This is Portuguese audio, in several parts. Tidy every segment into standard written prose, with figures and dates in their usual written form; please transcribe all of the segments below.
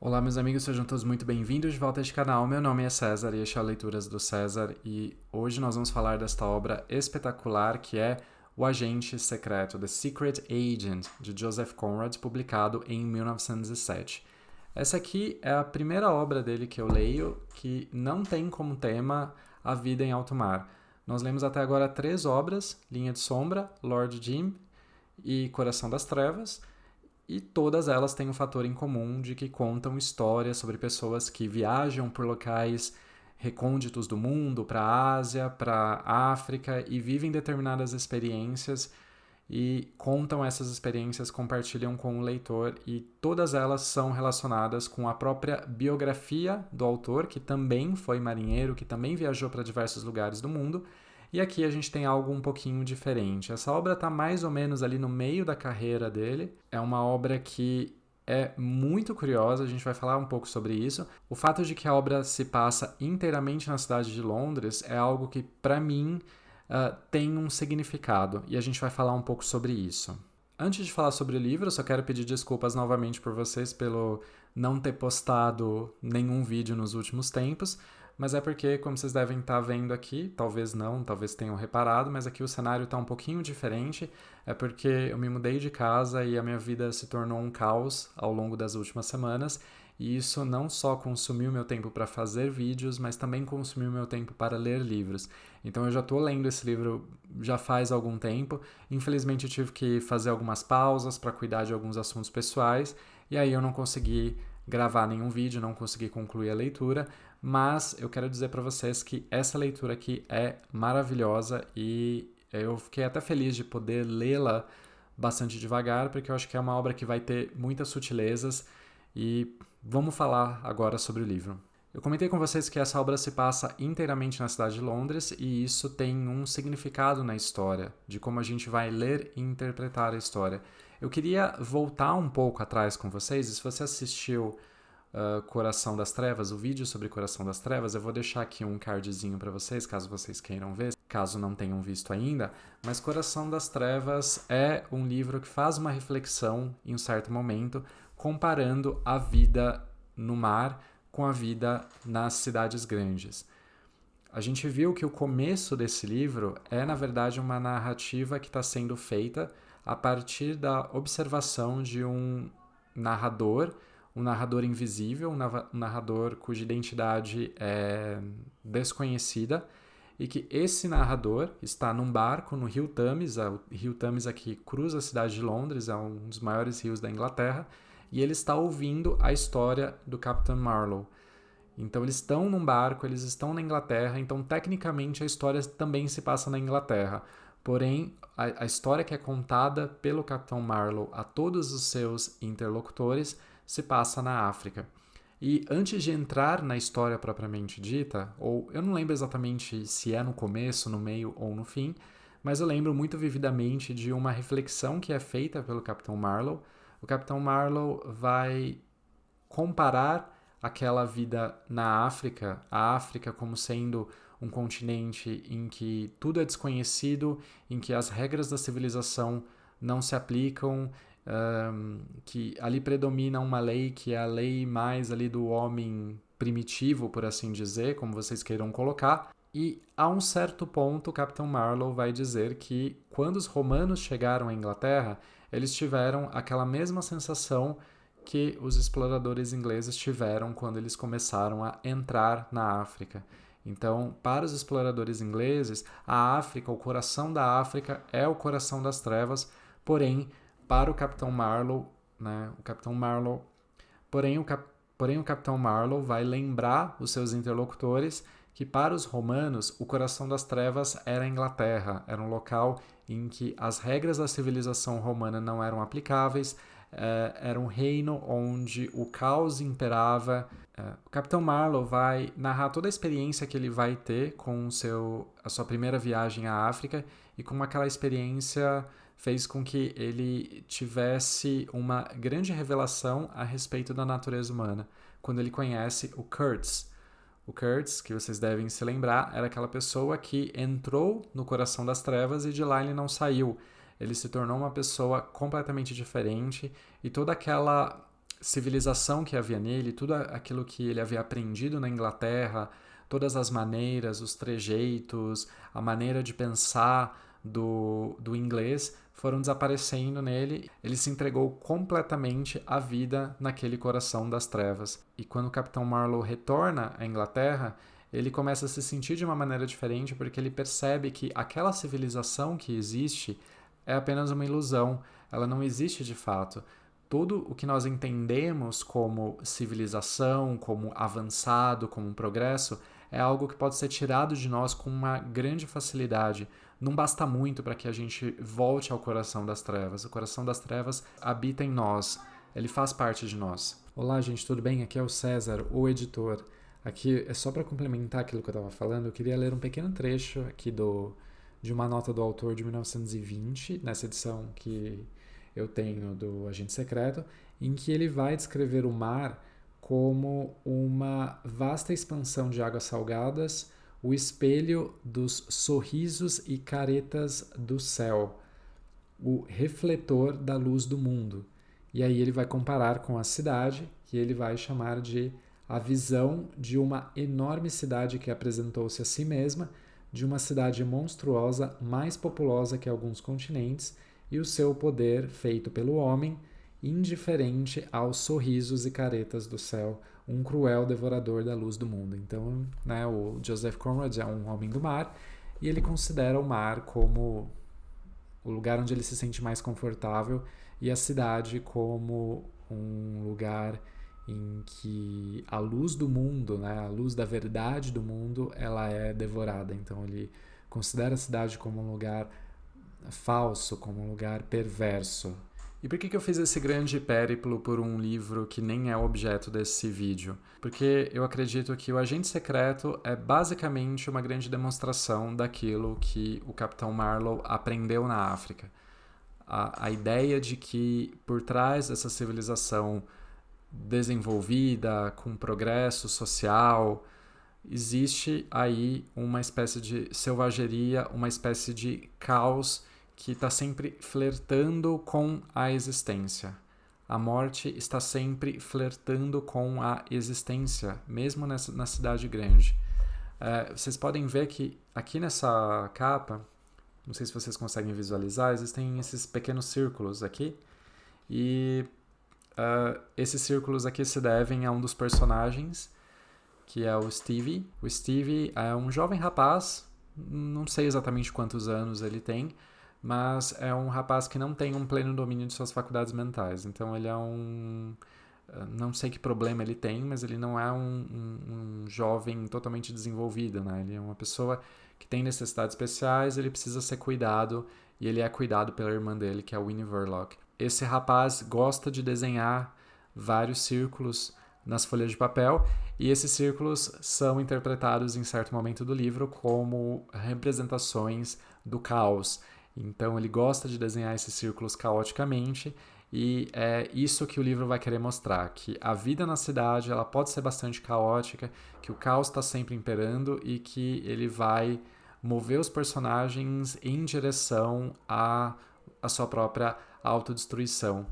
Olá, meus amigos, sejam todos muito bem-vindos de volta a este canal. Meu nome é César e este é o Leituras do César e hoje nós vamos falar desta obra espetacular que é O Agente Secreto, The Secret Agent, de Joseph Conrad, publicado em 1907. Essa aqui é a primeira obra dele que eu leio que não tem como tema a vida em alto mar. Nós lemos até agora 3 obras, Linha de Sombra, Lord Jim e Coração das Trevas, e todas elas têm um fator em comum de que contam histórias sobre pessoas que viajam por locais recônditos do mundo, para a Ásia, para a África, e vivem determinadas experiências e contam essas experiências, compartilham com o leitor, e todas elas são relacionadas com a própria biografia do autor, que também foi marinheiro, que também viajou para diversos lugares do mundo. E aqui a gente tem algo um pouquinho diferente. Essa obra está mais ou menos ali no meio da carreira dele. É uma obra que é muito curiosa, a gente vai falar um pouco sobre isso. O fato de que a obra se passa inteiramente na cidade de Londres é algo que, para mim, tem um significado, e a gente vai falar um pouco sobre isso. Antes de falar sobre o livro, eu só quero pedir desculpas novamente por vocês pelo não ter postado nenhum vídeo nos últimos tempos, mas é porque, como vocês devem estar vendo aqui, talvez não, talvez tenham reparado, mas aqui o cenário está um pouquinho diferente, é porque eu me mudei de casa e a minha vida se tornou um caos ao longo das últimas semanas, e isso não só consumiu meu tempo para fazer vídeos, mas também consumiu meu tempo para ler livros. Então eu já estou lendo esse livro já faz algum tempo. Infelizmente eu tive que fazer algumas pausas para cuidar de alguns assuntos pessoais, e aí eu não consegui gravar nenhum vídeo, não consegui concluir a leitura, mas eu quero dizer para vocês que essa leitura aqui é maravilhosa e eu fiquei até feliz de poder lê-la bastante devagar, porque eu acho que é uma obra que vai ter muitas sutilezas. E vamos falar agora sobre o livro. Eu comentei com vocês que essa obra se passa inteiramente na cidade de Londres, e isso tem um significado na história, de como a gente vai ler e interpretar a história. Eu queria voltar um pouco atrás com vocês, e se você assistiu Coração das Trevas, o vídeo sobre Coração das Trevas, eu vou deixar aqui um cardzinho para vocês, caso vocês queiram ver, caso não tenham visto ainda. Mas Coração das Trevas é um livro que faz uma reflexão em um certo momento, comparando a vida no mar com a vida nas cidades grandes. A gente viu que o começo desse livro é, na verdade, uma narrativa que está sendo feita a partir da observação de um narrador invisível, um narrador cuja identidade é desconhecida, e que esse narrador está num barco no rio Thames. O rio Thames aqui cruza a cidade de Londres, é um dos maiores rios da Inglaterra, e ele está ouvindo a história do Capitão Marlowe. Então eles estão num barco, eles estão na Inglaterra, então tecnicamente a história também se passa na Inglaterra. Porém, a história que é contada pelo Capitão Marlowe a todos os seus interlocutores se passa na África. E antes de entrar na história propriamente dita, ou eu não lembro exatamente se é no começo, no meio ou no fim, mas eu lembro muito vividamente de uma reflexão que é feita pelo Capitão Marlowe. O Capitão Marlowe vai comparar aquela vida na África, a África como sendo um continente em que tudo é desconhecido, em que as regras da civilização não se aplicam, que ali predomina uma lei que é a lei mais ali do homem primitivo, por assim dizer, como vocês queiram colocar. E a um certo ponto, o Capitão Marlowe vai dizer que quando os romanos chegaram à Inglaterra, eles tiveram aquela mesma sensação que os exploradores ingleses tiveram quando eles começaram a entrar na África. Então, para os exploradores ingleses, a África, o coração da África, é o coração das trevas. Porém, para o Capitão Marlowe, né, o Capitão Marlowe, porém o Capitão Marlowe vai lembrar os seus interlocutores que para os romanos o coração das trevas era a Inglaterra, era um local em que as regras da civilização romana não eram aplicáveis, era um reino onde o caos imperava. O Capitão Marlowe vai narrar toda a experiência que ele vai ter com a sua primeira viagem à África, e como aquela experiência fez com que ele tivesse uma grande revelação a respeito da natureza humana, quando ele conhece o Kurtz. O Kurtz, que vocês devem se lembrar, era aquela pessoa que entrou no coração das trevas e de lá ele não saiu. Ele se tornou uma pessoa completamente diferente, e toda aquela civilização que havia nele, tudo aquilo que ele havia aprendido na Inglaterra, todas as maneiras, os trejeitos, a maneira de pensar do inglês foram desaparecendo nele. Ele se entregou completamente à vida naquele coração das trevas. E quando o Capitão Marlowe retorna à Inglaterra, ele começa a se sentir de uma maneira diferente porque ele percebe que aquela civilização que existe é apenas uma ilusão, ela não existe de fato. Tudo o que nós entendemos como civilização, como avançado, como um progresso, é algo que pode ser tirado de nós com uma grande facilidade. Não basta muito para que a gente volte ao coração das trevas. O coração das trevas habita em nós, ele faz parte de nós. Olá, gente, tudo bem? Aqui é o César, o editor. Aqui é só para complementar aquilo que eu estava falando, eu queria ler um pequeno trecho aqui de uma nota do autor de 1920, nessa edição que eu tenho do Agente Secreto, em que ele vai descrever o mar como uma vasta expansão de águas salgadas, o espelho dos sorrisos e caretas do céu, o refletor da luz do mundo. E aí ele vai comparar com a cidade, que ele vai chamar de a visão de uma enorme cidade que apresentou-se a si mesma, de uma cidade monstruosa, mais populosa que alguns continentes, e o seu poder feito pelo homem, indiferente aos sorrisos e caretas do céu, um cruel devorador da luz do mundo. Então, né, o Joseph Conrad é um homem do mar, e ele considera o mar como o lugar onde ele se sente mais confortável e a cidade como um lugar em que a luz do mundo, né, a luz da verdade do mundo, ela é devorada. Então ele considera a cidade como um lugar falso, como um lugar perverso. E por que eu fiz esse grande périplo por um livro que nem é objeto desse vídeo? Porque eu acredito que o Agente Secreto é basicamente uma grande demonstração daquilo que o Capitão Marlowe aprendeu na África. A ideia de que por trás dessa civilização desenvolvida, com progresso social, existe aí uma espécie de selvageria, uma espécie de caos que está sempre flertando com a existência. A morte está sempre flertando com a existência, mesmo na cidade grande. Vocês podem ver que aqui nessa capa, não sei se vocês conseguem visualizar, existem esses pequenos círculos aqui, e esses círculos aqui se devem a um dos personagens, que é o Stevie. O Stevie é um jovem rapaz, não sei exatamente quantos anos ele tem, mas é um rapaz que não tem um pleno domínio de suas faculdades mentais. Então ele é não sei que problema ele tem, mas ele não é um jovem totalmente desenvolvido, né? Ele é uma pessoa que tem necessidades especiais, ele precisa ser cuidado, e ele é cuidado pela irmã dele, que é a Winnie Verloc. Esse rapaz gosta de desenhar vários círculos nas folhas de papel, e esses círculos são interpretados em certo momento do livro como representações do caos. Então ele gosta de desenhar esses círculos caoticamente, e é isso que o livro vai querer mostrar, que a vida na cidade ela pode ser bastante caótica, que o caos está sempre imperando e que ele vai mover os personagens em direção à sua própria autodestruição.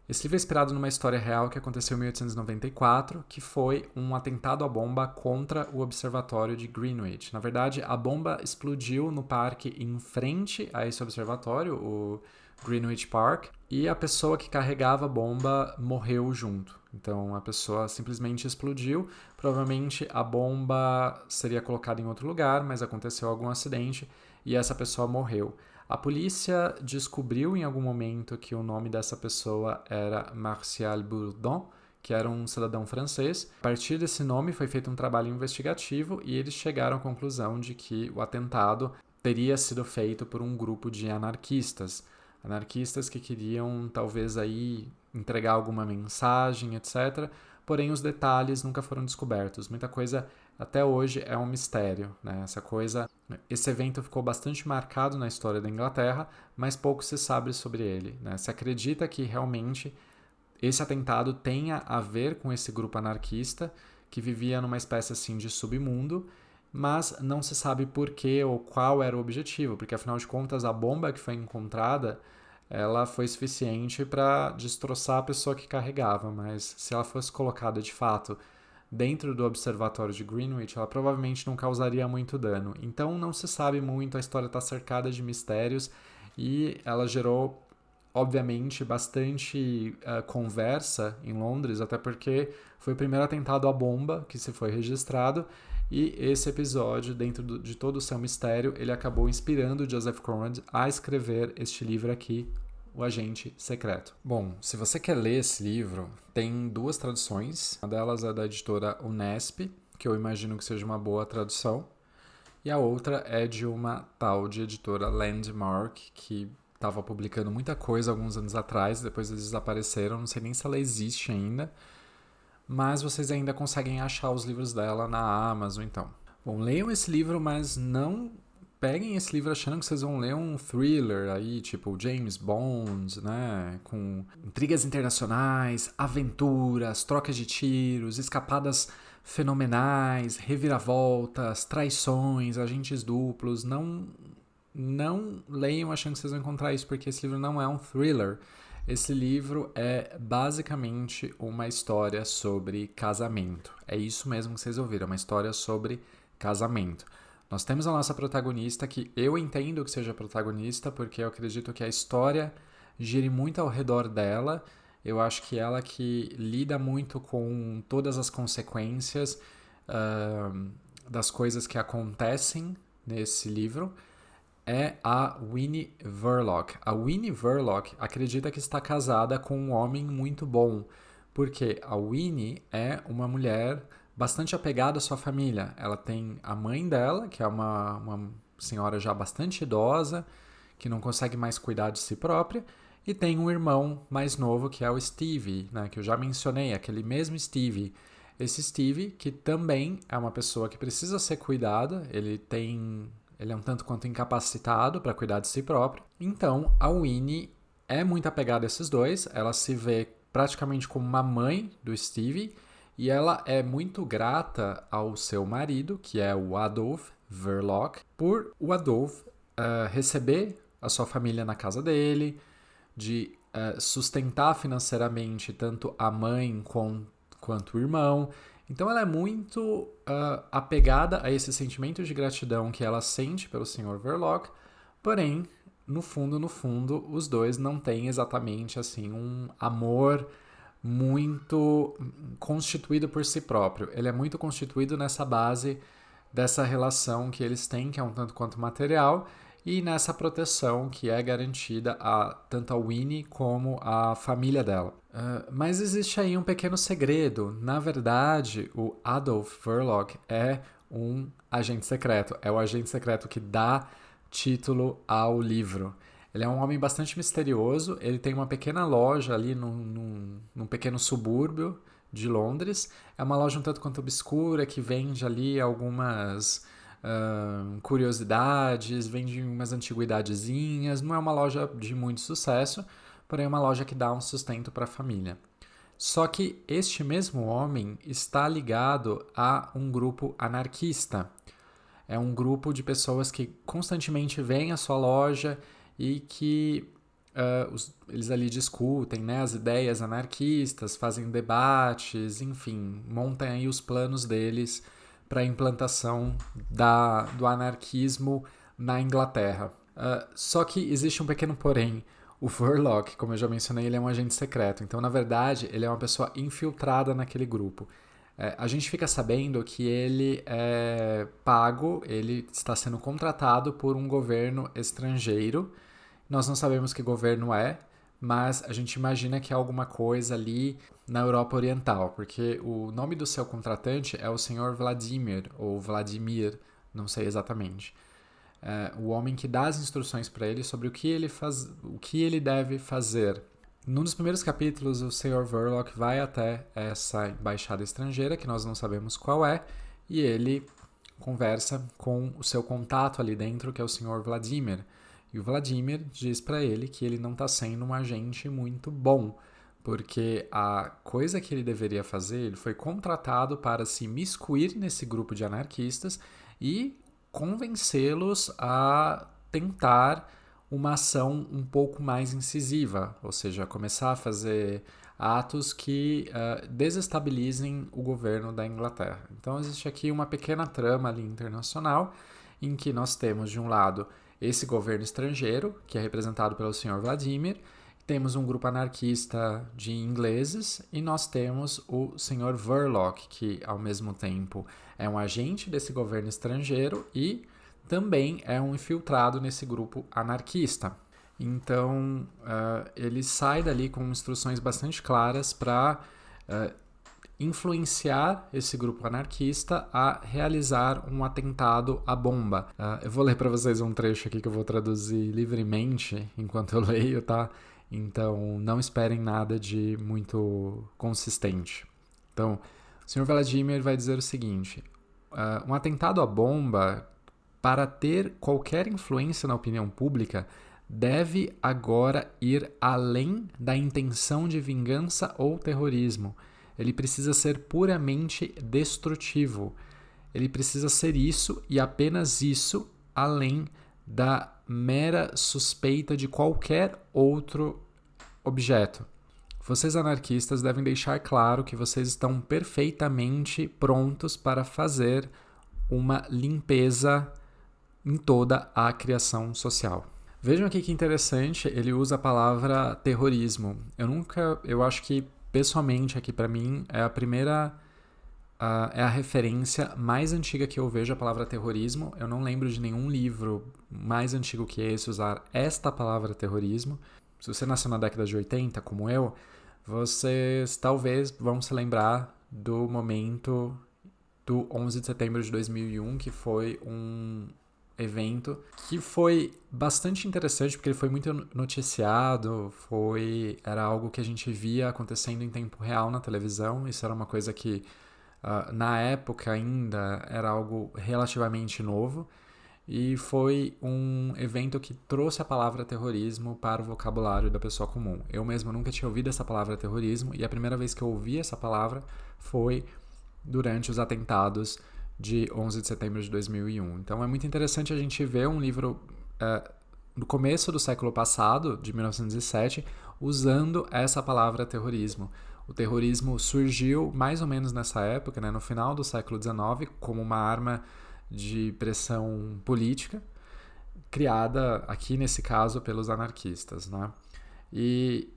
Esse livro é inspirado numa história real que aconteceu em 1894, que foi um atentado à bomba contra o observatório de Greenwich. Na verdade, a bomba explodiu no parque em frente a esse observatório, o Greenwich Park, e a pessoa que carregava a bomba morreu junto. Então a pessoa simplesmente explodiu. Provavelmente a bomba seria colocada em outro lugar, mas aconteceu algum acidente e essa pessoa morreu. A polícia descobriu em algum momento que o nome dessa pessoa era Martial Bourdon, que era um cidadão francês. A partir desse nome foi feito um trabalho investigativo e eles chegaram à conclusão de que o atentado teria sido feito por um grupo de anarquistas que queriam talvez aí entregar alguma mensagem, etc. Porém, os detalhes nunca foram descobertos. Muita coisa até hoje é um mistério, né? Esse evento ficou bastante marcado na história da Inglaterra, mas pouco se sabe sobre ele, né? Se acredita que realmente esse atentado tenha a ver com esse grupo anarquista que vivia numa espécie assim de submundo, mas não se sabe por que ou qual era o objetivo, porque afinal de contas a bomba que foi encontrada ela foi suficiente para destroçar a pessoa que carregava, mas se ela fosse colocada de fato dentro do observatório de Greenwich, ela provavelmente não causaria muito dano. Então não se sabe muito, a história está cercada de mistérios e ela gerou, obviamente, bastante conversa em Londres, até porque foi o primeiro atentado à bomba que se foi registrado, e esse episódio, dentro de todo o seu mistério, ele acabou inspirando Joseph Conrad a escrever este livro aqui, O Agente Secreto. Bom, se você quer ler esse livro, tem duas traduções. Uma delas é da editora Unesp, que eu imagino que seja uma boa tradução, e a outra é de uma tal de editora Landmark, que estava publicando muita coisa alguns anos atrás, depois eles desapareceram, não sei nem se ela existe ainda, mas vocês ainda conseguem achar os livros dela na Amazon, então. Bom, leiam esse livro, mas não peguem esse livro achando que vocês vão ler um thriller aí, tipo James Bond, né, com intrigas internacionais, aventuras, trocas de tiros, escapadas fenomenais, reviravoltas, traições, agentes duplos. Não leiam achando que vocês vão encontrar isso, porque esse livro não é um thriller. Esse livro é basicamente uma história sobre casamento. É isso mesmo que vocês ouviram, uma história sobre casamento. Nós temos a nossa protagonista, que eu entendo que seja protagonista, porque eu acredito que a história gire muito ao redor dela. Eu acho que ela que lida muito com todas as consequências das coisas que acontecem nesse livro é a Winnie Verloc. A Winnie Verloc acredita que está casada com um homem muito bom, porque a Winnie é uma mulher bastante apegada à sua família. Ela tem a mãe dela, que é uma senhora já bastante idosa, que não consegue mais cuidar de si própria, e tem um irmão mais novo, que é o Stevie, né, que eu já mencionei, aquele mesmo Stevie. Esse Stevie, que também é uma pessoa que precisa ser cuidada, ele é um tanto quanto incapacitado para cuidar de si próprio. Então, a Winnie é muito apegada a esses dois. Ela se vê praticamente como uma mãe do Stevie. E ela é muito grata ao seu marido, que é o Adolf Verloc, por o Adolf receber a sua família na casa dele, de sustentar financeiramente tanto a mãe quanto o irmão. Então ela é muito apegada a esse sentimento de gratidão que ela sente pelo Sr. Verloc, porém, no fundo, os dois não têm exatamente assim um amor muito constituído por si próprio. Ele é muito constituído nessa base dessa relação que eles têm, que é um tanto quanto material, e nessa proteção que é garantida a tanto a Winnie como a família dela. Mas existe aí um pequeno segredo. Na verdade, o Adolf Verloc é um agente secreto. É o agente secreto que dá título ao livro. Ele é um homem bastante misterioso. Ele tem uma pequena loja ali num pequeno subúrbio de Londres. É uma loja um tanto quanto obscura que vende ali algumas curiosidades, vende umas antiguidadezinhas. Não é uma loja de muito sucesso, porém é uma loja que dá um sustento para a família. Só que este mesmo homem está ligado a um grupo anarquista. É um grupo de pessoas que constantemente vêm à sua loja e que eles ali discutem, né, as ideias anarquistas, fazem debates, enfim, montam aí os planos deles para a implantação do anarquismo na Inglaterra. Só que existe um pequeno porém. O Verloc, como eu já mencionei, ele é um agente secreto. Então, na verdade, ele é uma pessoa infiltrada naquele grupo. A gente fica sabendo que ele é pago, ele está sendo contratado por um governo estrangeiro. Nós não sabemos que governo é, mas a gente imagina que é alguma coisa ali na Europa Oriental, porque o nome do seu contratante é o Sr. Vladimir, ou Vladimir, não sei exatamente. O homem que dá as instruções para ele sobre o que ele deve fazer. Num dos primeiros capítulos, o Sr. Verloc vai até essa embaixada estrangeira, que nós não sabemos qual é, e ele conversa com o seu contato ali dentro, que é o Sr. Vladimir. E o Vladimir diz para ele que ele não está sendo um agente muito bom, porque a coisa que ele deveria fazer, ele foi contratado para se miscuir nesse grupo de anarquistas e convencê-los a tentar uma ação um pouco mais incisiva, ou seja, começar a fazer atos que desestabilizem o governo da Inglaterra. Então existe aqui uma pequena trama ali internacional em que nós temos, de um lado, esse governo estrangeiro, que é representado pelo Sr. Vladimir, temos um grupo anarquista de ingleses e nós temos o Sr. Verloc, que ao mesmo tempo é um agente desse governo estrangeiro e também é um infiltrado nesse grupo anarquista. Então, ele sai dali com instruções bastante claras para influenciar esse grupo anarquista a realizar um atentado à bomba. Eu vou ler para vocês um trecho aqui que eu vou traduzir livremente enquanto eu leio, tá? Então, não esperem nada de muito consistente. Então, o Sr. Vladimir vai dizer o seguinte: um atentado à bomba, para ter qualquer influência na opinião pública, deve agora ir além da intenção de vingança ou terrorismo. Ele precisa ser puramente destrutivo. Ele precisa ser isso e apenas isso, além da mera suspeita de qualquer outro objeto. Vocês anarquistas devem deixar claro que vocês estão perfeitamente prontos para fazer uma limpeza em toda a criação social. Vejam aqui que interessante, ele usa a palavra terrorismo. Eu acho que pessoalmente aqui para mim é é a referência mais antiga que eu vejo a palavra terrorismo. Eu não lembro de nenhum livro mais antigo que esse usar esta palavra terrorismo. Se você nasceu na década de 80, como eu, vocês talvez vão se lembrar do momento do 11 de setembro de 2001, que foi um evento que foi bastante interessante porque ele foi muito noticiado, era algo que a gente via acontecendo em tempo real na televisão. Isso era uma coisa que na época ainda era algo relativamente novo e foi um evento que trouxe a palavra terrorismo para o vocabulário da pessoa comum. Eu mesmo nunca tinha ouvido essa palavra terrorismo e a primeira vez que eu ouvi essa palavra foi durante os atentados de 11 de setembro de 2001. Então é muito interessante a gente ver um livro no começo do século passado, de 1907, usando essa palavra terrorismo. O terrorismo surgiu mais ou menos nessa época, né, no final do século XIX, como uma arma de pressão política, criada aqui nesse caso pelos anarquistas, né? E,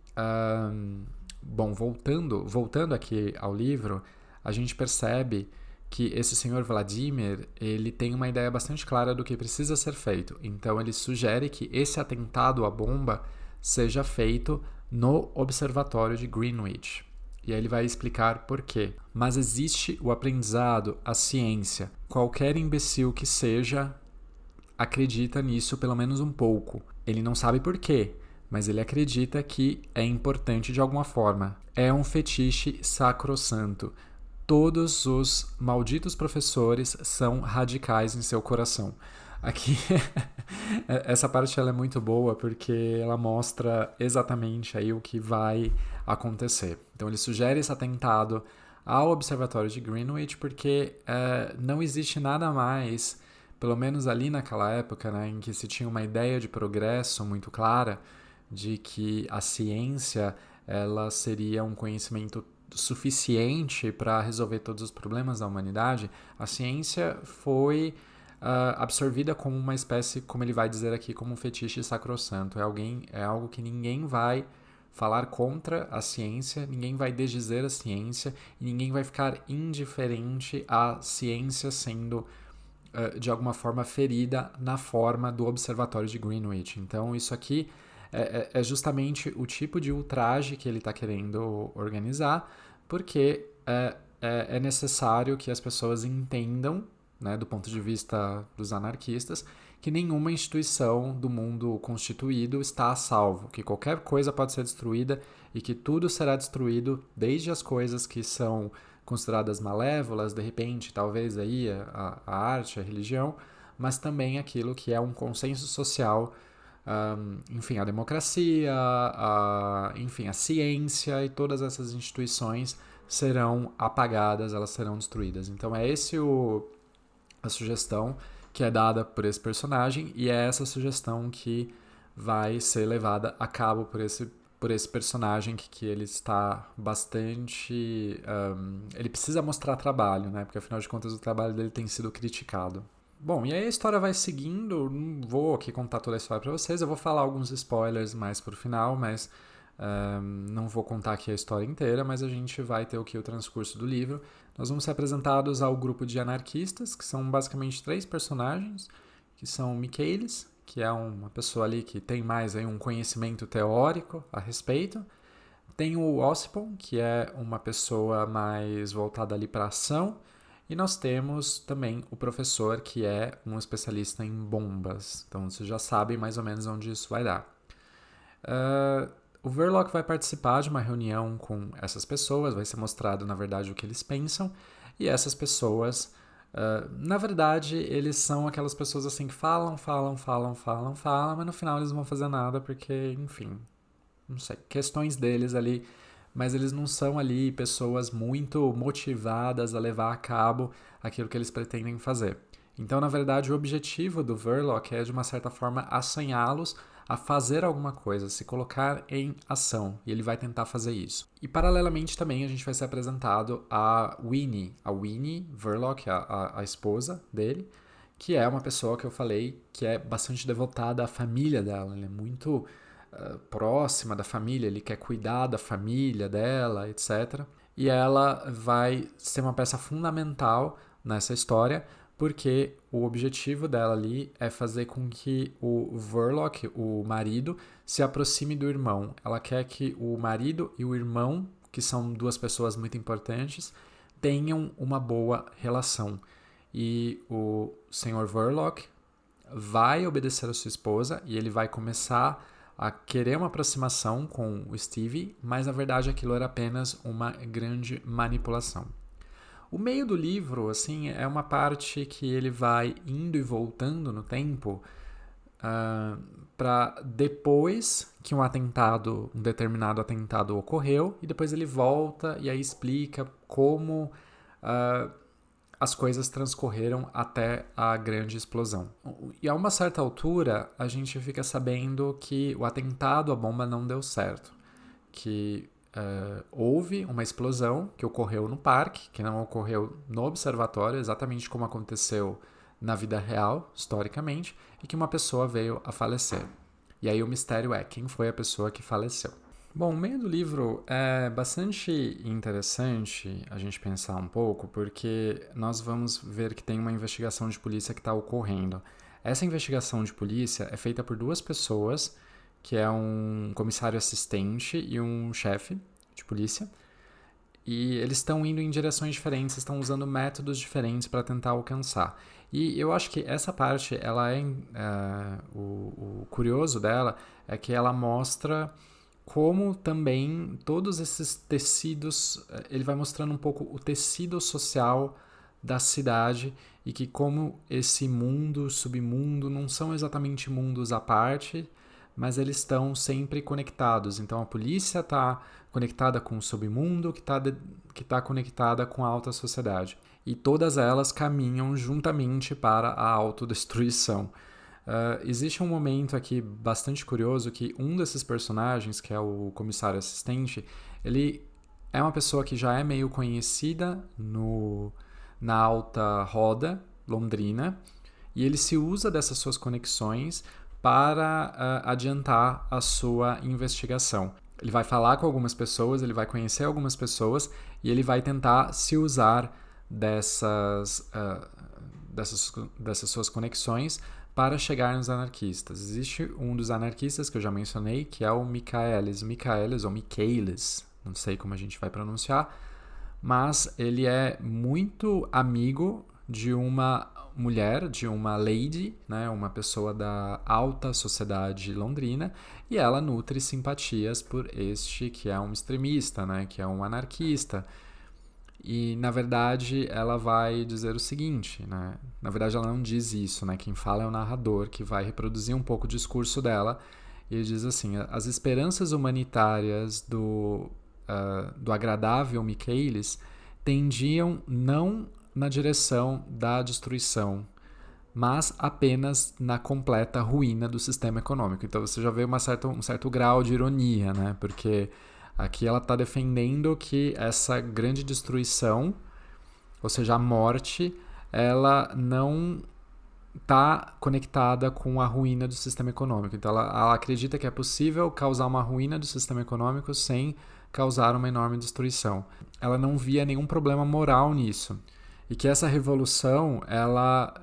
bom, voltando aqui ao livro, a gente percebe que esse senhor Vladimir, ele tem uma ideia bastante clara do que precisa ser feito. Então ele sugere que esse atentado à bomba seja feito no Observatório de Greenwich. E aí ele vai explicar por quê. Mas existe o aprendizado, a ciência. Qualquer imbecil que seja acredita nisso pelo menos um pouco. Ele não sabe por quê, mas ele acredita que é importante de alguma forma. É um fetiche sacrossanto. Todos os malditos professores são radicais em seu coração. Aqui, essa parte ela é muito boa porque ela mostra exatamente aí o que vai acontecer. Então ele sugere esse atentado ao Observatório de Greenwich porque não existe nada mais, pelo menos ali naquela época, né, em que se tinha uma ideia de progresso muito clara, de que a ciência ela seria um conhecimento suficiente para resolver todos os problemas da humanidade. A ciência foi absorvida como uma espécie, como ele vai dizer aqui, como um fetiche sacrossanto. É algo que ninguém vai falar contra a ciência, ninguém vai desdizer a ciência e ninguém vai ficar indiferente à ciência sendo de alguma forma ferida na forma do Observatório de Greenwich. Então isso aqui é justamente o tipo de ultraje que ele está querendo organizar, porque é necessário que as pessoas entendam, né, do ponto de vista dos anarquistas, que nenhuma instituição do mundo constituído está a salvo, que qualquer coisa pode ser destruída e que tudo será destruído, desde as coisas que são consideradas malévolas, de repente, talvez aí a arte, a religião, mas também aquilo que é um consenso social, enfim, a democracia, enfim, a ciência e todas essas instituições serão apagadas, elas serão destruídas. Então é esse a sugestão que é dada por esse personagem e é essa sugestão que vai ser levada a cabo por esse personagem que ele está bastante... ele precisa mostrar trabalho, né? Porque afinal de contas o trabalho dele tem sido criticado. Bom, e aí a história vai seguindo, não vou aqui contar toda a história para vocês, eu vou falar alguns spoilers mais pro final, mas não vou contar aqui a história inteira, mas a gente vai ter o transcurso do livro. Nós vamos ser apresentados ao grupo de anarquistas, que são basicamente 3 personagens, que são Michaelis, que é uma pessoa ali que tem mais aí um conhecimento teórico a respeito. Tem o Ossipon, que é uma pessoa mais voltada ali para ação. E nós temos também o professor, que é um especialista em bombas. Então vocês já sabem mais ou menos onde isso vai dar. O Verloc vai participar de uma reunião com essas pessoas, vai ser mostrado, na verdade, o que eles pensam. E essas pessoas, na verdade, eles são aquelas pessoas assim que falam, mas no final eles não vão fazer nada porque, enfim, não sei, questões deles ali, mas eles não são ali pessoas muito motivadas a levar a cabo aquilo que eles pretendem fazer. Então, na verdade, o objetivo do Verloc é, de uma certa forma, assanhá-los a fazer alguma coisa, se colocar em ação, e ele vai tentar fazer isso. E, paralelamente, também a gente vai ser apresentado a Winnie Verloc, a esposa dele, que é uma pessoa que eu falei que é bastante devotada à família dela, ele é muito próxima da família, ele quer cuidar da família dela, etc. E ela vai ser uma peça fundamental nessa história, porque o objetivo dela ali é fazer com que o Verloc, o marido, se aproxime do irmão. Ela quer que o marido e o irmão, que são 2 pessoas muito importantes, tenham uma boa relação. E o Sr. Verloc vai obedecer a sua esposa e ele vai começar a querer uma aproximação com o Stevie, mas na verdade aquilo era apenas uma grande manipulação. O meio do livro, assim, é uma parte que ele vai indo e voltando no tempo para depois que um determinado atentado ocorreu, e depois ele volta e aí explica como as coisas transcorreram até a grande explosão. E a uma certa altura, a gente fica sabendo que o atentado à bomba não deu certo, que houve uma explosão que ocorreu no parque, que não ocorreu no observatório, exatamente como aconteceu na vida real, historicamente, e que uma pessoa veio a falecer. E aí o mistério é quem foi a pessoa que faleceu. Bom, o meio do livro é bastante interessante a gente pensar um pouco, porque nós vamos ver que tem uma investigação de polícia que está ocorrendo. Essa investigação de polícia é feita por 2 pessoas, que é um comissário assistente e um chefe de polícia, e eles estão indo em direções diferentes, estão usando métodos diferentes para tentar alcançar. E eu acho que essa parte, ela o curioso dela é que ela mostra como também todos esses tecidos, ele vai mostrando um pouco o tecido social da cidade e que como esse mundo, submundo, não são exatamente mundos à parte, mas eles estão sempre conectados. Então a polícia está conectada com o submundo, que tá conectada com a alta sociedade. E todas elas caminham juntamente para a autodestruição. Existe um momento aqui bastante curioso que um desses personagens, que é o comissário assistente, ele é uma pessoa que já é meio conhecida na alta roda londrina, e ele se usa dessas suas conexões para adiantar a sua investigação. Ele vai falar com algumas pessoas, ele vai conhecer algumas pessoas e ele vai tentar se usar dessas suas conexões para chegar nos anarquistas. Existe um dos anarquistas que eu já mencionei, que é o Michaelis ou Michaelis, não sei como a gente vai pronunciar, mas ele é muito amigo de uma mulher, de uma lady, né, uma pessoa da alta sociedade londrina, e ela nutre simpatias por este que é um extremista, né, que é um anarquista. E, na verdade, ela vai dizer o seguinte, né? Na verdade, ela não diz isso, né? Quem fala é o narrador, que vai reproduzir um pouco o discurso dela. E ele diz assim, as esperanças humanitárias do agradável Michaelis tendiam não na direção da destruição, mas apenas na completa ruína do sistema econômico. Então você já vê um certo grau de ironia, né? Porque aqui ela está defendendo que essa grande destruição, ou seja, a morte, ela não está conectada com a ruína do sistema econômico. Então ela acredita que é possível causar uma ruína do sistema econômico sem causar uma enorme destruição. Ela não via nenhum problema moral nisso. E que essa revolução ela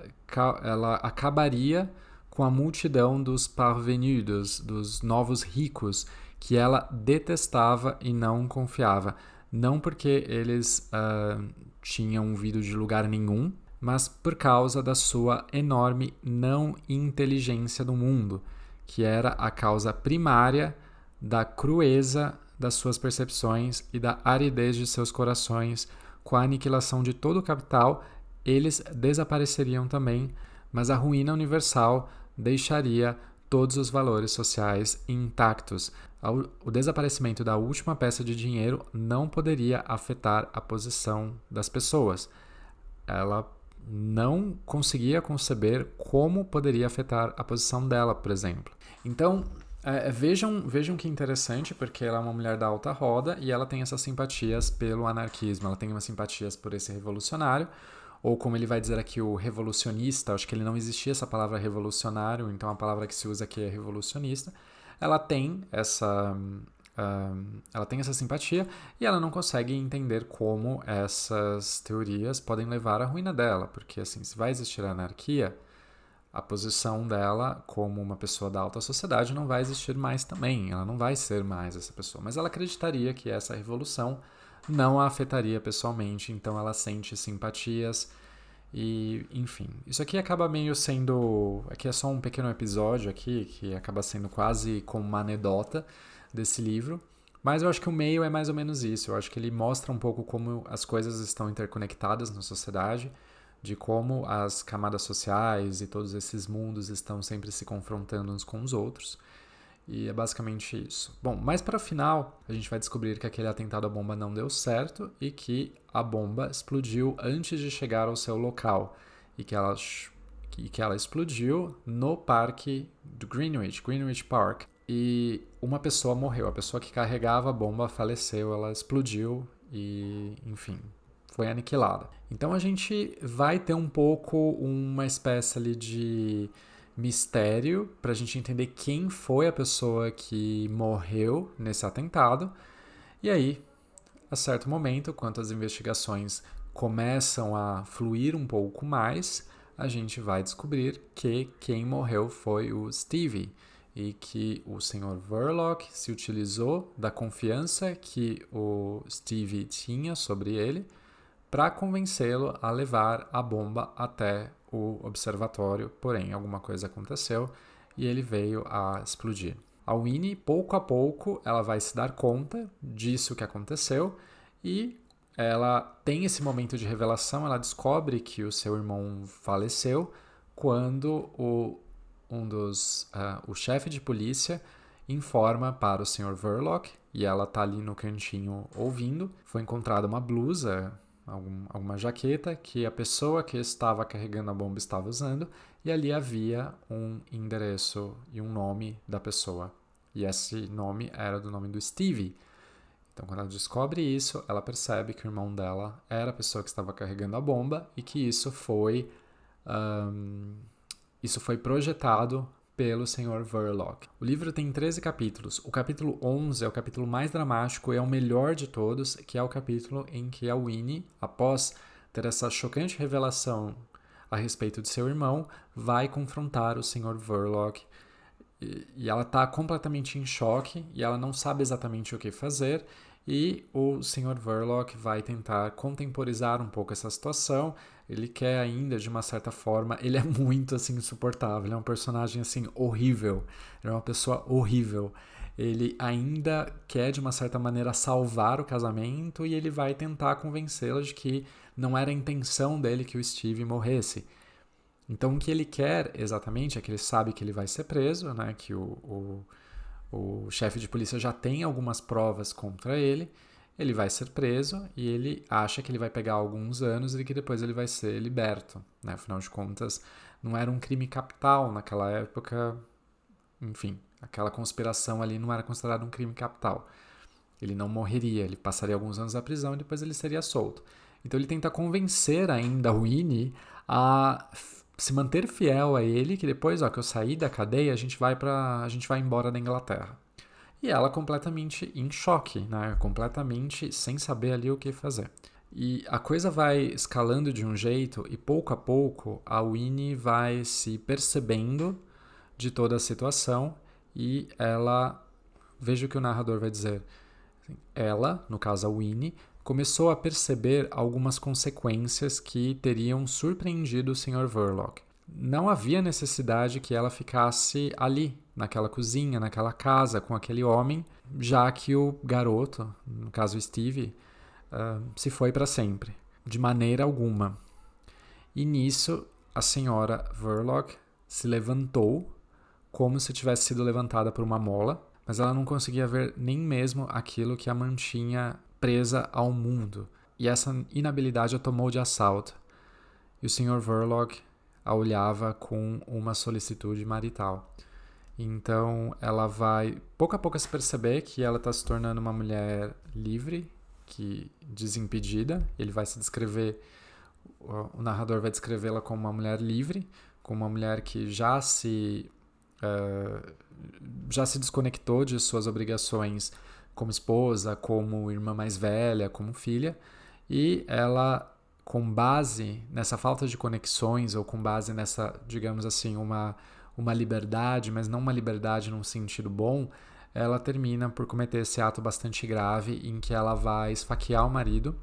acabaria com a multidão dos parvenus, dos novos ricos, que ela detestava e não confiava. Não porque eles tinham vindo de lugar nenhum, mas por causa da sua enorme não inteligência do mundo, que era a causa primária da crueza das suas percepções e da aridez de seus corações. Com a aniquilação de todo o capital, eles desapareceriam também, mas a ruína universal deixaria todos os valores sociais intactos. O desaparecimento da última peça de dinheiro não poderia afetar a posição das pessoas. Ela não conseguia conceber como poderia afetar a posição dela, por exemplo. Então, vejam que interessante, porque ela é uma mulher da alta roda e ela tem essas simpatias pelo anarquismo, ela tem umas simpatias por esse revolucionário, ou como ele vai dizer aqui, o revolucionista. Acho que ele não existia essa palavra revolucionário, então a palavra que se usa aqui é revolucionista. Ela tem essa simpatia e ela não consegue entender como essas teorias podem levar à ruína dela, porque assim, se vai existir a anarquia, a posição dela como uma pessoa da alta sociedade não vai existir mais também, ela não vai ser mais essa pessoa, mas ela acreditaria que essa revolução não a afetaria pessoalmente, então ela sente simpatias e, enfim. Isso aqui acaba meio sendo... Aqui é só um pequeno episódio aqui, que acaba sendo quase como uma anedota desse livro, mas eu acho que o meio é mais ou menos isso. Eu acho que ele mostra um pouco como as coisas estão interconectadas na sociedade, de como as camadas sociais e todos esses mundos estão sempre se confrontando uns com os outros. E é basicamente isso. Bom, mais para o final, a gente vai descobrir que aquele atentado à bomba não deu certo e que a bomba explodiu antes de chegar ao seu local. E que ela explodiu no parque do Greenwich Park. E uma pessoa morreu. A pessoa que carregava a bomba faleceu, ela explodiu e, enfim, foi aniquilada. Então a gente vai ter um pouco uma espécie ali de mistério para a gente entender quem foi a pessoa que morreu nesse atentado. E aí, a certo momento, quando as investigações começam a fluir um pouco mais, a gente vai descobrir que quem morreu foi o Stevie e que o Sr. Verloc se utilizou da confiança que o Stevie tinha sobre ele para convencê-lo a levar a bomba até o observatório, porém alguma coisa aconteceu e ele veio a explodir. A Winnie, pouco a pouco, ela vai se dar conta disso que aconteceu e ela tem esse momento de revelação, ela descobre que o seu irmão faleceu quando o chefe de polícia informa para o Sr. Verloc, e ela está ali no cantinho ouvindo. Foi encontrada uma blusa, alguma jaqueta que a pessoa que estava carregando a bomba estava usando, e ali havia um endereço e um nome da pessoa. E esse nome era do nome do Stevie. Então, quando ela descobre isso, ela percebe que o irmão dela era a pessoa que estava carregando a bomba e que isso foi projetado pelo Sr. Verloc. O livro tem 13 capítulos. O capítulo 11 é o capítulo mais dramático e é o melhor de todos, que é o capítulo em que a Winnie, após ter essa chocante revelação a respeito de seu irmão, vai confrontar o Sr. Verloc. E ela está completamente em choque e ela não sabe exatamente o que fazer. E o Sr. Verloc vai tentar contemporizar um pouco essa situação. Ele quer ainda, de uma certa forma, ele é muito assim insuportável, ele é um personagem assim horrível, ele é uma pessoa horrível. Ele ainda quer, de uma certa maneira, salvar o casamento e ele vai tentar convencê-la de que não era a intenção dele que o Steve morresse. Então, o que ele quer exatamente é que ele sabe que ele vai ser preso, né? Que o chefe de polícia já tem algumas provas contra ele, ele vai ser preso e ele acha que ele vai pegar alguns anos e que depois ele vai ser liberto, né? Afinal de contas, não era um crime capital naquela época, enfim, aquela conspiração ali não era considerada um crime capital. Ele não morreria, ele passaria alguns anos na prisão e depois ele seria solto. Então ele tenta convencer ainda o Winnie a se manter fiel a ele, que depois, que eu sair da cadeia, a gente vai embora da Inglaterra. E ela completamente em choque, né? Completamente sem saber ali o que fazer. E a coisa vai escalando de um jeito e pouco a pouco a Winnie vai se percebendo de toda a situação e ela, veja o que o narrador vai dizer, ela, no caso a Winnie, começou a perceber algumas consequências que teriam surpreendido o Sr. Verloc. Não havia necessidade que ela ficasse ali, naquela cozinha, naquela casa, com aquele homem, já que o garoto, no caso o Steve, se foi para sempre, de maneira alguma. E nisso, a senhora Verloc se levantou, como se tivesse sido levantada por uma mola, mas ela não conseguia ver nem mesmo aquilo que a mantinha presa ao mundo. E essa inabilidade a tomou de assalto. E o Sr. Verloc a olhava com uma solicitude marital. Então ela vai pouco a pouco se perceber que ela está se tornando uma mulher livre, que desimpedida. Ele vai se descrever, o narrador vai descrevê-la como uma mulher livre, como uma mulher que já se desconectou de suas obrigações como esposa, como irmã mais velha, como filha, e ela, com base nessa falta de conexões ou com base nessa, digamos assim, uma liberdade, mas não uma liberdade num sentido bom, ela termina por cometer esse ato bastante grave em que ela vai esfaquear o marido,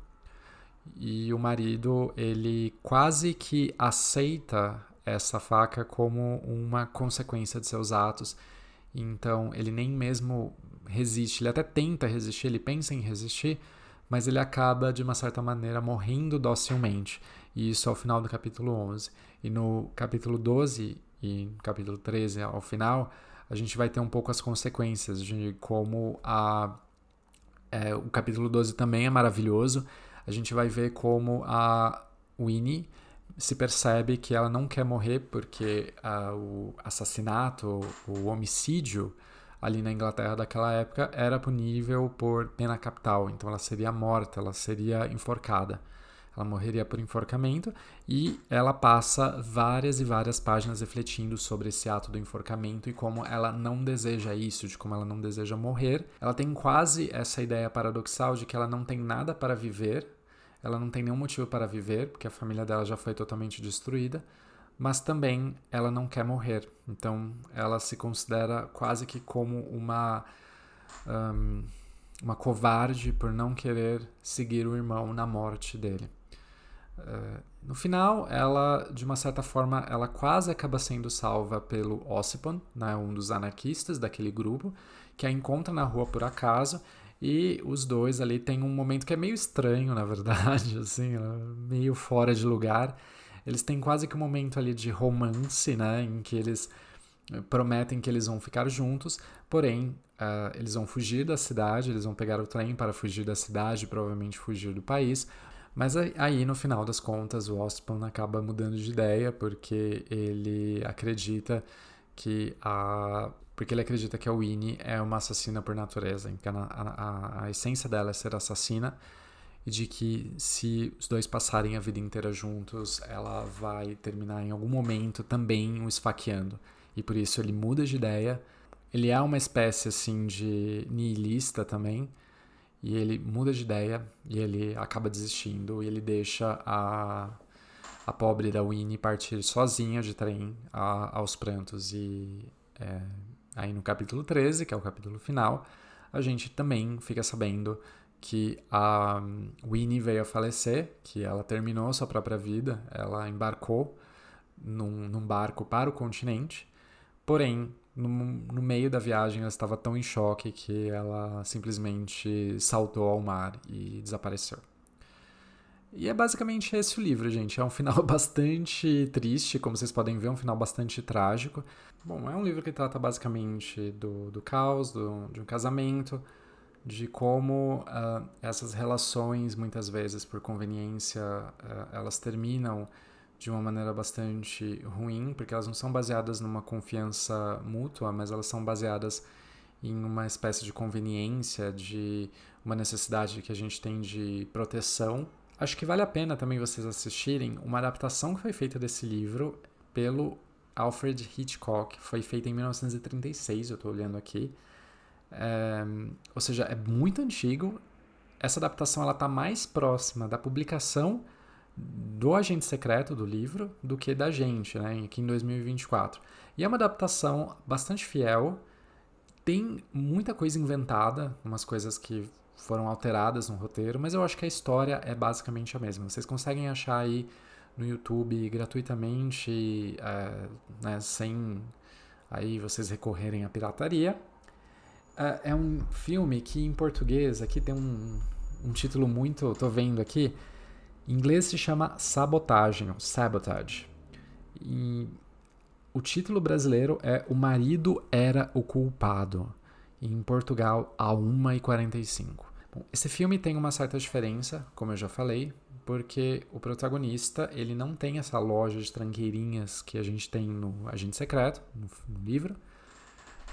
e o marido, ele quase que aceita essa faca como uma consequência de seus atos. Então ele nem mesmo resiste, ele até tenta resistir, ele pensa em resistir, mas ele acaba de uma certa maneira morrendo docilmente. E isso ao final do capítulo 11. E no capítulo 12 e no capítulo 13 ao final, a gente vai ter um pouco as consequências de como o capítulo 12 também é maravilhoso. A gente vai ver como a Winnie se percebe que ela não quer morrer porque o assassinato, o homicídio ali na Inglaterra daquela época era punível por pena capital. Então ela seria morta, ela seria enforcada. Ela morreria por enforcamento e ela passa várias e várias páginas refletindo sobre esse ato do enforcamento e como ela não deseja isso, de como ela não deseja morrer. Ela tem quase essa ideia paradoxal de que ela não tem nada para viver, ela não tem nenhum motivo para viver, porque a família dela já foi totalmente destruída, mas também ela não quer morrer. Então ela se considera quase que como uma covarde por não querer seguir o irmão na morte dele. No final, ela, de uma certa forma, ela quase acaba sendo salva pelo Ossipon, né, um dos anarquistas daquele grupo, que a encontra na rua por acaso, e os dois ali têm um momento que é meio estranho, na verdade, assim, meio fora de lugar. Eles têm quase que um momento ali de romance, né, em que eles prometem que eles vão ficar juntos, porém, eles vão fugir da cidade, eles vão pegar o trem para fugir da cidade, provavelmente fugir do país. Mas aí, no final das contas, o Ospon acaba mudando de ideia porque ele acredita que a Winnie é uma assassina por natureza, então a essência dela é ser assassina e de que se os dois passarem a vida inteira juntos, ela vai terminar em algum momento também o esfaqueando. E por isso ele muda de ideia. Ele é uma espécie assim de nihilista também. E ele muda de ideia e ele acaba desistindo e ele deixa a pobre da Winnie partir sozinha de trem aos prantos. E aí no capítulo 13, que é o capítulo final, a gente também fica sabendo que a Winnie veio a falecer, que ela terminou sua própria vida, ela embarcou num barco para o continente, porém no meio da viagem ela estava tão em choque que ela simplesmente saltou ao mar e desapareceu. E é basicamente esse o livro, gente. É um final bastante triste, como vocês podem ver, um final bastante trágico. Bom, é um livro que trata basicamente do caos, de um casamento, de como essas relações, muitas vezes por conveniência, elas terminam de uma maneira bastante ruim, porque elas não são baseadas numa confiança mútua, mas elas são baseadas em uma espécie de conveniência, de uma necessidade que a gente tem de proteção. Acho que vale a pena também vocês assistirem uma adaptação que foi feita desse livro pelo Alfred Hitchcock, foi feita em 1936, eu estou olhando aqui. Ou seja, é muito antigo. Essa adaptação ela está mais próxima da publicação do Agente Secreto do livro do que da gente, né, aqui em 2024. E é uma adaptação bastante fiel, tem muita coisa inventada, umas coisas que foram alteradas no roteiro, mas eu acho que a história é basicamente a mesma. Vocês conseguem achar aí no YouTube gratuitamente, né, sem aí vocês recorrerem à pirataria. É um filme que em português aqui tem um título muito, tô vendo aqui, em inglês se chama Sabotagem, Sabotage. E o título brasileiro é O Marido Era o Culpado. E em Portugal, a 1h45. Bom, esse filme tem uma certa diferença, como eu já falei, porque o protagonista ele não tem essa loja de tranqueirinhas que a gente tem no Agente Secreto, no livro,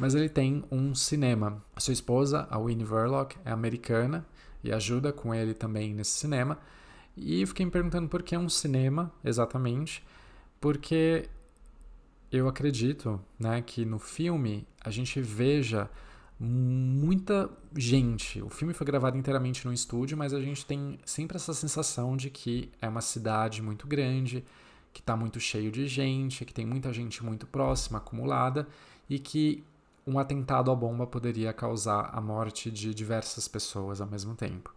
mas ele tem um cinema. A sua esposa, a Winnie Verloc, é americana e ajuda com ele também nesse cinema. E eu fiquei me perguntando por que um cinema, exatamente, porque eu acredito, né, que no filme a gente veja muita gente. O filme foi gravado inteiramente no estúdio, mas a gente tem sempre essa sensação de que é uma cidade muito grande, que está muito cheio de gente, que tem muita gente muito próxima, acumulada, e que um atentado à bomba poderia causar a morte de diversas pessoas ao mesmo tempo.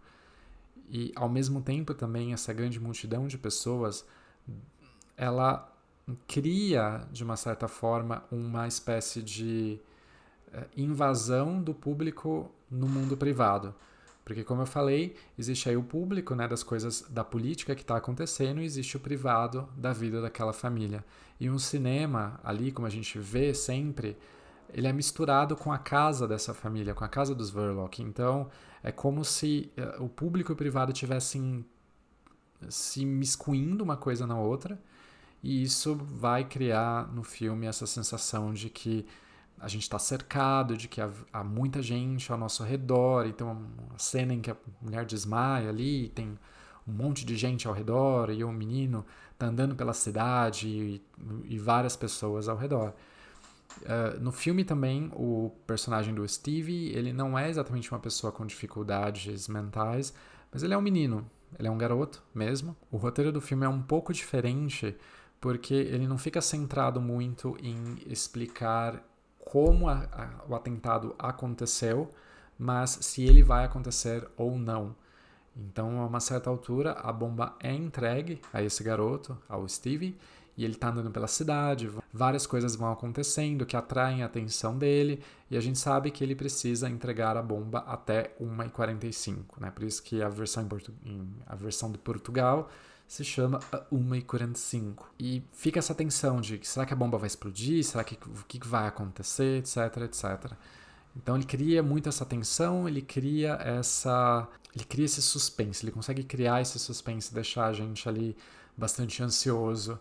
E, ao mesmo tempo, também, essa grande multidão de pessoas, ela cria, de uma certa forma, uma espécie de invasão do público no mundo privado. Porque, como eu falei, existe aí o público, né, das coisas da política que está acontecendo e existe o privado da vida daquela família. E um cinema, ali, como a gente vê sempre, ele é misturado com a casa dessa família, com a casa dos Verloc. Então, é como se o público e o privado estivessem se miscuindo uma coisa na outra, e isso vai criar no filme essa sensação de que a gente está cercado, de que há muita gente ao nosso redor, e tem uma cena em que a mulher desmaia ali, e tem um monte de gente ao redor, e o menino está andando pela cidade, e várias pessoas ao redor. No filme também, o personagem do Stevie, ele não é exatamente uma pessoa com dificuldades mentais, mas ele é um menino, ele é um garoto mesmo. O roteiro do filme é um pouco diferente, porque ele não fica centrado muito em explicar como o atentado aconteceu, mas se ele vai acontecer ou não. Então, a uma certa altura, a bomba é entregue a esse garoto, ao Stevie, e ele está andando pela cidade, várias coisas vão acontecendo que atraem a atenção dele, e a gente sabe que ele precisa entregar a bomba até 1h45, né? Por isso que a versão de Portugal se chama 1h45. E fica essa tensão de será que a bomba vai explodir, será que o que vai acontecer, etc, etc. Então ele cria muito essa tensão, ele cria esse suspense, ele consegue criar esse suspense, deixar a gente ali bastante ansioso.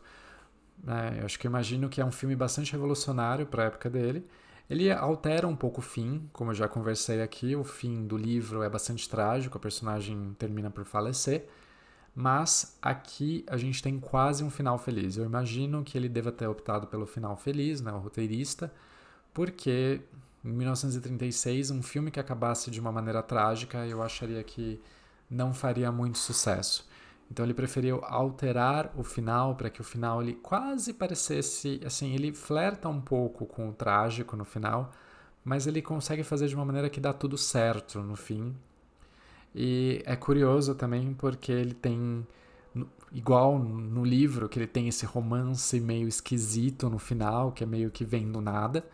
Eu acho que eu imagino que é um filme bastante revolucionário para a época dele. Ele altera um pouco o fim, como eu já conversei aqui, o fim do livro é bastante trágico, a personagem termina por falecer, mas aqui a gente tem quase um final feliz. Eu imagino que ele deva ter optado pelo final feliz, né, o roteirista, porque em 1936, um filme que acabasse de uma maneira trágica, eu acharia que não faria muito sucesso. Então ele preferiu alterar o final para que o final ele quase parecesse, assim, ele flerta um pouco com o trágico no final, mas ele consegue fazer de uma maneira que dá tudo certo no fim. E é curioso também porque ele tem, igual no livro, que ele tem esse romance meio esquisito no final, que é meio que vem do nada.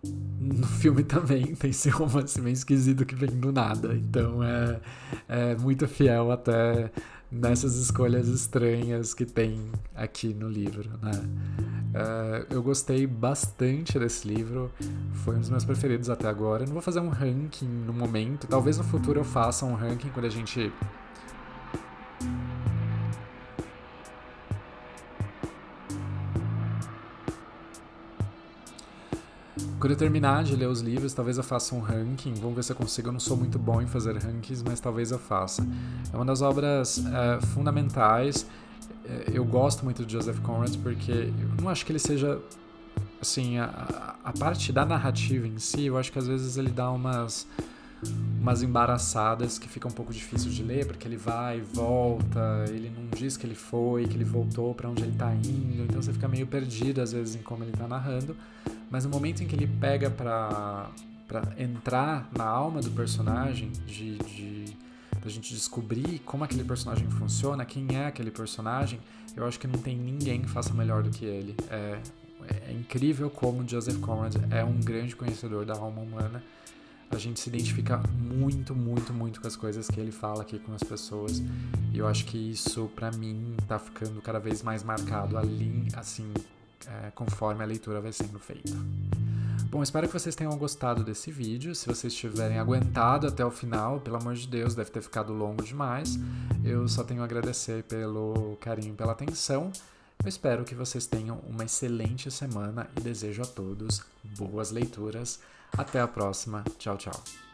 No filme também tem esse romance meio esquisito que vem do nada. Então é muito fiel até nessas escolhas estranhas que tem aqui no livro, né? Eu gostei bastante desse livro, foi um dos meus preferidos até agora. Eu não vou fazer um ranking no momento, talvez no futuro eu faça um ranking quando a gente Quando eu terminar de ler os livros, talvez eu faça um ranking. Vamos ver se eu consigo. Eu não sou muito bom em fazer rankings, mas talvez eu faça. É uma das obras fundamentais. Eu gosto muito de Joseph Conrad porque eu não acho que ele seja... Assim, a parte da narrativa em si, eu acho que às vezes ele dá umas embaraçadas que fica um pouco difícil de ler, porque ele vai e volta, ele não diz que ele foi, que ele voltou para onde ele tá indo, então você fica meio perdido às vezes em como ele tá narrando, mas no momento em que ele pega pra entrar na alma do personagem, da gente descobrir como aquele personagem funciona, quem é aquele personagem, eu acho que não tem ninguém que faça melhor do que ele. É incrível como Joseph Conrad é um grande conhecedor da alma humana. A gente se identifica muito, muito, muito com as coisas que ele fala aqui com as pessoas. E eu acho que isso, pra mim, tá ficando cada vez mais marcado ali, assim, conforme a leitura vai sendo feita. Bom, espero que vocês tenham gostado desse vídeo. Se vocês tiverem aguentado até o final, pelo amor de Deus, deve ter ficado longo demais. Eu só tenho a agradecer pelo carinho e pela atenção. Eu espero que vocês tenham uma excelente semana e desejo a todos boas leituras. Até a próxima. Tchau, tchau.